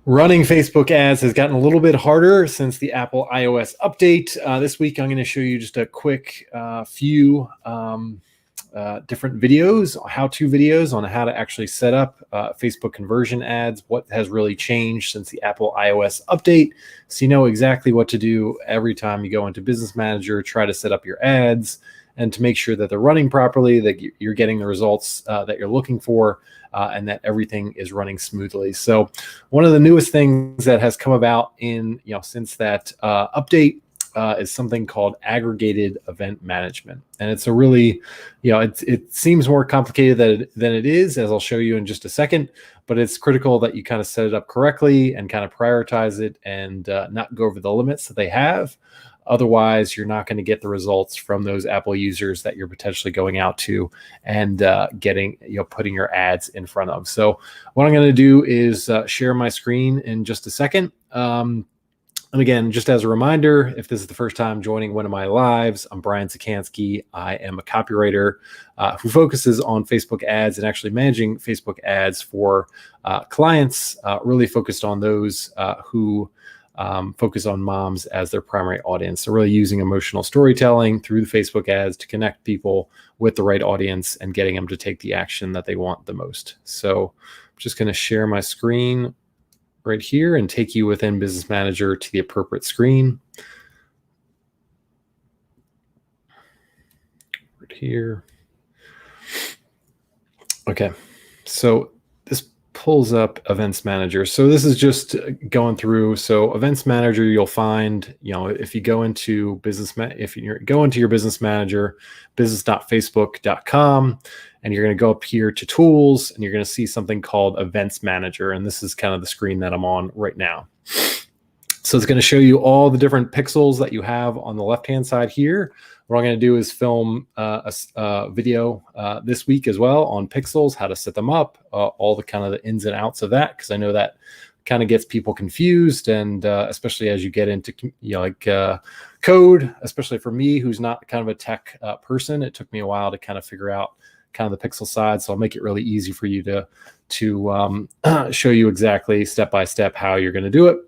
Running Facebook ads has gotten a little bit harder since the Apple iOS update. This week, I'm going to show you just a quick few different videos, how-to videos on how to actually set up Facebook conversion ads, what has really changed since the Apple iOS update, so you know exactly what to do every time you go into Business Manager, try to set up your ads, and to make sure that they're running properly, that you're getting the results that you're looking for, and that everything is running smoothly. So one of the newest things that has come about since that update is something called aggregated event management. And it's a really, it seems more complicated than it is, as I'll show you in just a second, but it's critical that you kind of set it up correctly and kind of prioritize it and not go over the limits that they have. Otherwise, you're not going to get the results from those Apple users that you're potentially going out to and putting your ads in front of. So what I'm going to do is share my screen in just a second. And again, just as a reminder, if this is the first time joining one of my lives, I'm Brian Czekanski. I am a copywriter who focuses on Facebook ads and actually managing Facebook ads for clients, really focused on those who focus on moms as their primary audience. So really using emotional storytelling through the Facebook ads to connect people with the right audience and getting them to take the action that they want the most. So I'm just going to share my screen right here and take you within Business Manager to the appropriate screen. Right here. Okay, so this pulls up Events Manager. So this is just going through. So Events Manager, you'll find, if you go into your Business Manager, business.facebook.com, and you're going to go up here to Tools, and you're going to see something called Events Manager. And this is kind of the screen that I'm on right now. So it's going to show you all the different pixels that you have on the left-hand side here. What I'm going to do is film a video this week as well on pixels, how to set them up, all the kind of the ins and outs of that, because I know that kind of gets people confused, and especially as you get into code, especially for me, who's not kind of a tech person, it took me a while to kind of figure out kind of the pixel side. So I'll make it really easy for you to show you exactly step by step how you're going to do it.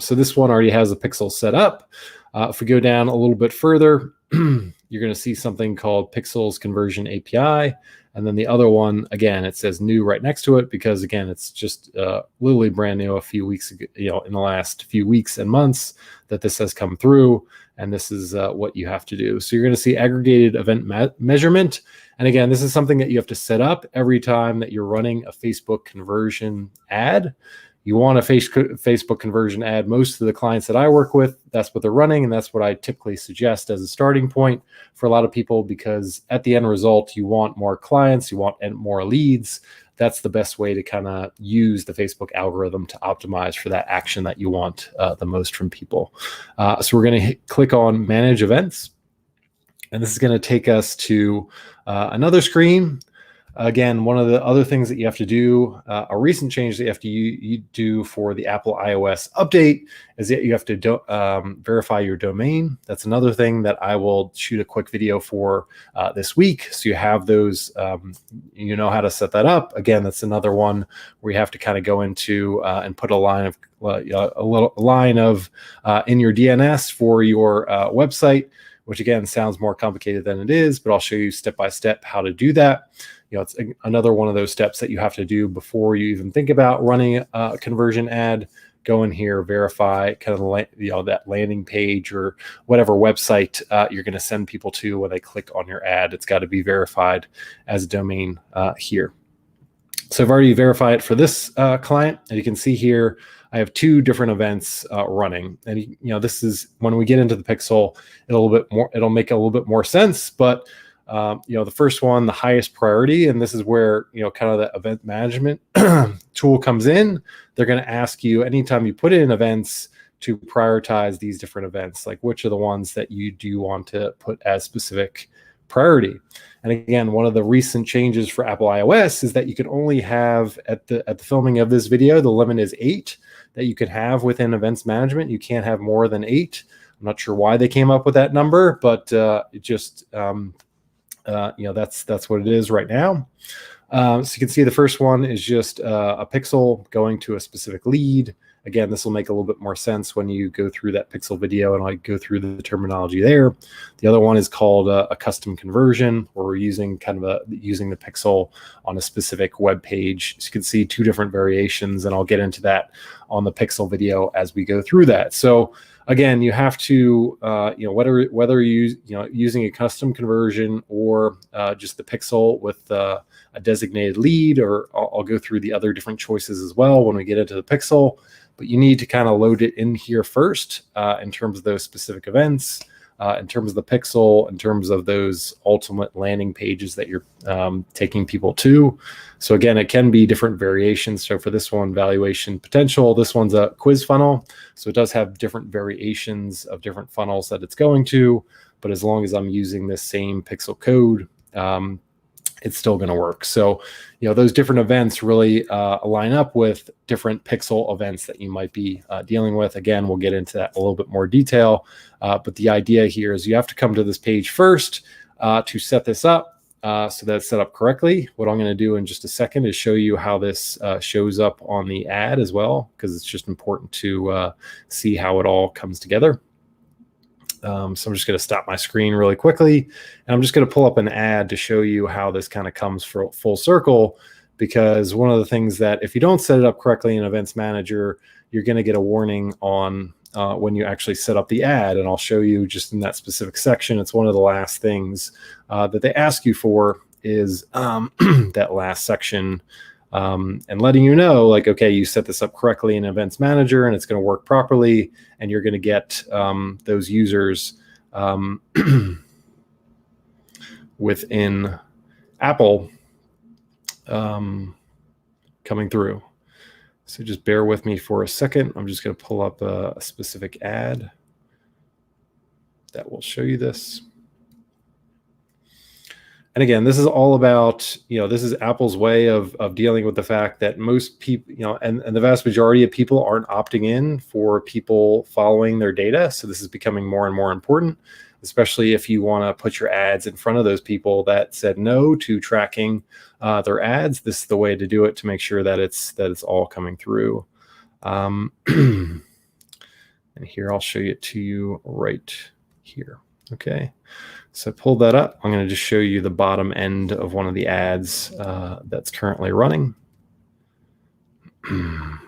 So this one already has a pixel set up. If we go down a little bit further, you're going to see something called Pixels Conversion API. And then the other one, again, it says new right next to it because, again, it's just literally brand new a few weeks ago, in the last few weeks and months that this has come through. And this is what you have to do. So you're going to see aggregated event measurement. And again, this is something that you have to set up every time that you're running a Facebook conversion ad. You want a Facebook conversion ad. Most of the clients that I work with, that's what they're running, and that's what I typically suggest as a starting point for a lot of people, because at the end result, you want more clients, you want more leads. That's the best way to kind of use the Facebook algorithm to optimize for that action that you want the most from people. So we're going to click on Manage Events, and this is going to take us to another screen. Again, one of the other things that you have to do, a recent change that you have to do for the Apple iOS update, is that you have to verify your domain. That's another thing that I will shoot a quick video for this week. So you have those, you know how to set that up. Again, that's another one where you have to kind of go into and put a line of in your DNS for your website, which again sounds more complicated than it is, but I'll show you step by step how to do that. It's another one of those steps that you have to do before you even think about running a conversion ad. Go in here, verify kind of that landing page or whatever website you're going to send people to when they click on your ad. It's got to be verified as a domain here. So I've already verified it for this client, and you can see here I have two different events running. And this is when we get into the pixel, it'll make a little bit more sense, but the first one, the highest priority, and this is where, kind of the event management tool comes in. They're going to ask you anytime you put in events to prioritize these different events, like which are the ones that you do want to put as specific priority. And again, one of the recent changes for Apple iOS is that you can only have at the filming of this video, the limit is 8 that you can have within events management. You can't have more than 8. I'm not sure why they came up with that number, but it just that's what it is right now. So you can see the first one is just a pixel going to a specific lead. Again, this will make a little bit more sense when you go through that pixel video and I go through the terminology there. The other one is called a custom conversion, where we're using using the pixel on a specific web page. So you can see two different variations, and I'll get into that on the pixel video as we go through that. So again, you have to, whether you're using a custom conversion or just the pixel with a designated lead, or I'll go through the other different choices as well when we get into the pixel. But you need to kind of load it in here first in terms of those specific events, in terms of the pixel, in terms of those ultimate landing pages that you're taking people to. So again, it can be different variations. So for this one, valuation potential, this one's a quiz funnel. So it does have different variations of different funnels that it's going to, but as long as I'm using this same pixel code, it's still going to work. So, those different events really line up with different pixel events that you might be dealing with. Again, we'll get into that in a little bit more detail. But the idea here is you have to come to this page first to set this up so that it's set up correctly. What I'm going to do in just a second is show you how this shows up on the ad as well, because it's just important to see how it all comes together. So I'm just going to stop my screen really quickly, and I'm just going to pull up an ad to show you how this kind of comes full circle, because one of the things that if you don't set it up correctly in Events Manager, you're going to get a warning on when you actually set up the ad. And I'll show you just in that specific section. It's one of the last things that they ask you for is that last section, and letting you know, like, okay, you set this up correctly in Events Manager and it's going to work properly, and you're going to get those users within Apple coming through. So just bear with me for a second. I'm just going to pull up a specific ad that will show you this. And again, this is all about, this is Apple's way of dealing with the fact that most people, and the vast majority of people aren't opting in for people following their data. So this is becoming more and more important, especially if you want to put your ads in front of those people that said no to tracking their ads. This is the way to do it, to make sure that it's all coming through. And here, I'll show it to you right here. Okay. So pull that up. I'm going to just show you the bottom end of one of the ads that's currently running. And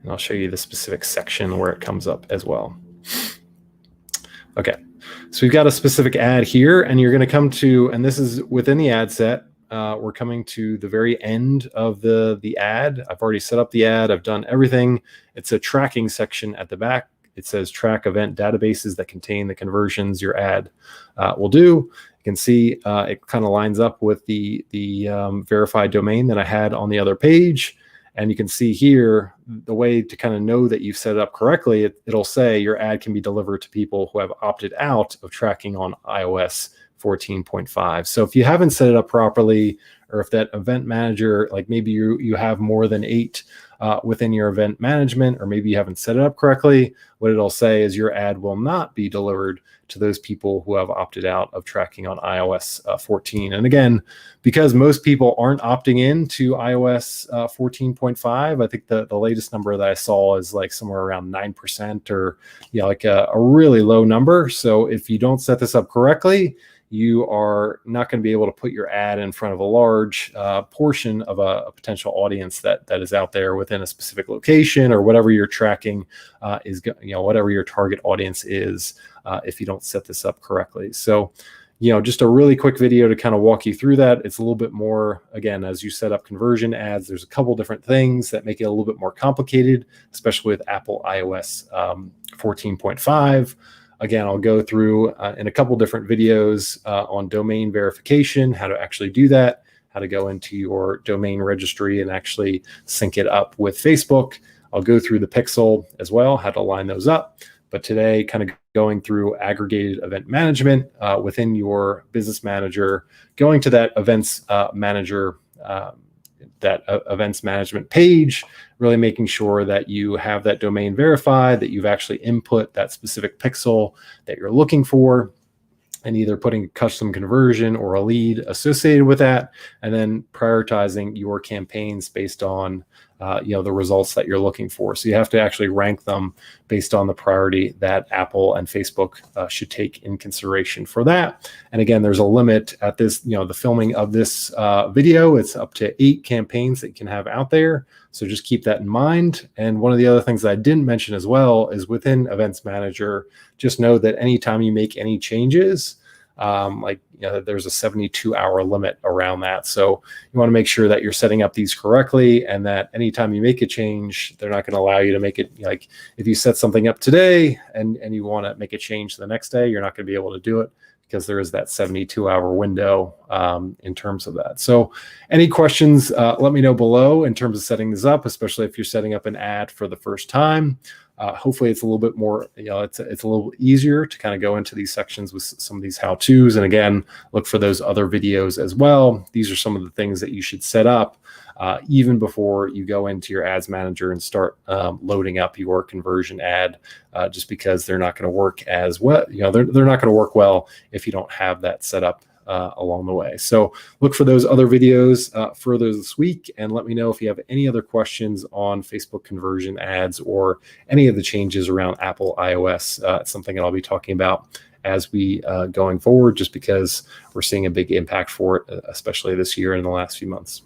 I'll show you the specific section where it comes up as well. Okay, so we've got a specific ad here, and you're going to come to, and this is within the ad set. We're coming to the very end of the ad. I've already set up the ad. I've done everything. It's a tracking section at the back. It says track event databases that contain the conversions your ad will do. You can see it kind of lines up with the verified domain that I had on the other page. And you can see here the way to kind of know that you've set it up correctly. It'll say your ad can be delivered to people who have opted out of tracking on iOS 14.5. So if you haven't set it up properly, or if that event manager, like maybe you have more than 8 within your event management, or maybe you haven't set it up correctly, what it'll say is your ad will not be delivered to those people who have opted out of tracking on iOS 14. And again, because most people aren't opting in to iOS 14.5, I think the latest number that I saw is like somewhere around 9%, or like a really low number. So if you don't set this up correctly, you are not going to be able to put your ad in front of a large portion of a potential audience that is out there within a specific location, or whatever you're tracking is, whatever your target audience is, if you don't set this up correctly. So, just a really quick video to kind of walk you through that. It's a little bit more, again, as you set up conversion ads, there's a couple different things that make it a little bit more complicated, especially with Apple iOS 14.5. Again, I'll go through in a couple different videos on domain verification, how to actually do that, how to go into your domain registry and actually sync it up with Facebook. I'll go through the pixel as well, how to line those up. But today, kind of going through aggregated event management within your business manager, going to that events manager, that events management page, really making sure that you have that domain verified, that you've actually input that specific pixel that you're looking for. and either putting a custom conversion or a lead associated with that, and then prioritizing your campaigns based on the results that you're looking for. So you have to actually rank them based on the priority that Apple and Facebook should take in consideration for that. And again, there's a limit at this, the filming of this video. It's up to 8 campaigns that you can have out there. So just keep that in mind. And one of the other things that I didn't mention as well is within Events Manager, just know that anytime you make any changes, there's a 72-hour limit around that. So you want to make sure that you're setting up these correctly, and that anytime you make a change, they're not going to allow you to make it. Like if you set something up today and you want to make a change the next day, you're not going to be able to do it, because there is that 72-hour window in terms of that. So any questions, let me know below in terms of setting this up, especially if you're setting up an ad for the first time. Hopefully it's a little bit more, it's a little easier to kind of go into these sections with some of these how-tos. And again, look for those other videos as well. These are some of the things that you should set up even before you go into your ads manager and start loading up your conversion ad, just because they're not going to work as well. They're not going to work well if you don't have that set up along the way. So look for those other videos further this week, and let me know if you have any other questions on Facebook conversion ads or any of the changes around Apple iOS. It's something that I'll be talking about as we going forward, just because we're seeing a big impact for it, especially this year and in the last few months.